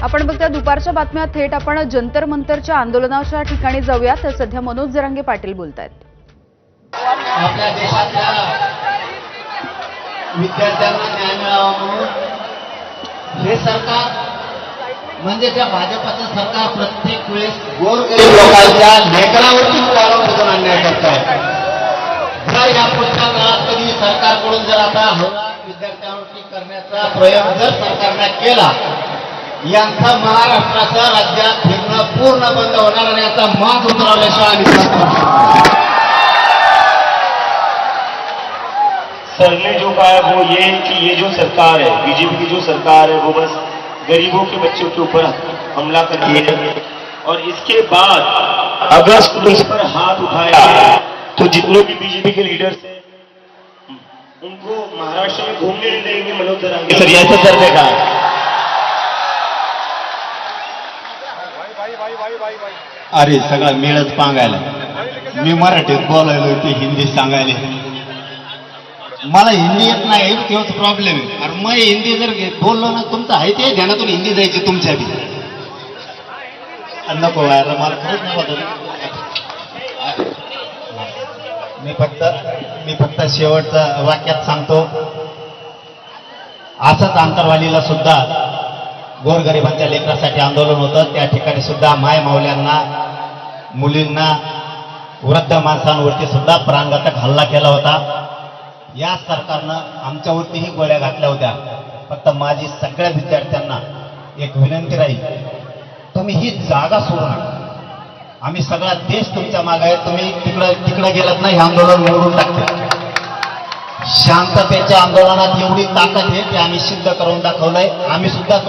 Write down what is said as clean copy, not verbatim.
आपण बघता दुपारच्या बातम्या थेट आपण जंतर मंतरच्या आंदोलनाच्या ठिकाणी जाऊया। तर सध्या मनोज जरांगे पाटील बोलतायत। आपल्या देशातल्या विद्यार्थ्यांना न्याय मिळावा म्हणून हे सरकार म्हणजे त्या भाजपचं सरकार प्रत्येक वेळेस गोरगरीब लोकांच्या लेकरावरती उदाहरण अन्याय करत आहे। जर या पुढच्या काळात कधी सरकारकडून जर आता विद्यार्थ्यांवरती करण्याचा प्रयोग जर सरकारने केला, यांचा महाराष्ट्राच्या राज्यात फिरणं पूर्ण बंद होणार आणि याचा मान उतरवल्याशिवाय आम्ही सर ने जो कहा वो ये कि ये जो सरकार है, बीजेपी की जो सरकार है, वो बस गरीबों के बच्चों के ऊपर हमला कर रही है। और इसके बाद अगर पुलिस पर हाथ उठाया तो जितने भी बीजेपी के लीडर्स हैं उनको महाराष्ट्र में घूमने नहीं देंगे मनोज जरांगे। सर याचं सर देखा अरे सगळा मेळच पांगायला। मी मराठीत बोलायलो ते हिंदी सांगायला। मला हिंदी येत नाही तेच प्रॉब्लेम आहे। अरे मग हिंदी जर बोललो ना तुमचं आहे ते ध्यानातून हिंदी जायची तुमच्या बी नको व्हायला मला खरंच नाही वाटत। मी फक्त शेवटचं वाक्यात सांगतो, असंच आंतरवालीला सुद्धा गोरगरिबांच्या लेकरासाठी आंदोलन होतं। त्या ठिकाणी सुद्धा माय माऊल्यांना, मुलींना, वृद्ध माणसांवरती सुद्धा प्राणघातक हल्ला केला होता। या सरकारनं आमच्यावरतीही गोळ्या घातल्या होत्या। फक्त माझी सगळ्या विद्यार्थ्यांना एक विनंती राहील, तुम्ही ही जागा सोडू नका। आम्ही सगळा देश तुमच्या मागे आहे। तुम्ही तिकडे गेलात नाही, हे आंदोलन मोडून टाकते। शांततेच्या आंदोलनात एवढी ताकद आहे की आम्ही सिद्ध करून दाखवलंय। आम्ही सुद्धा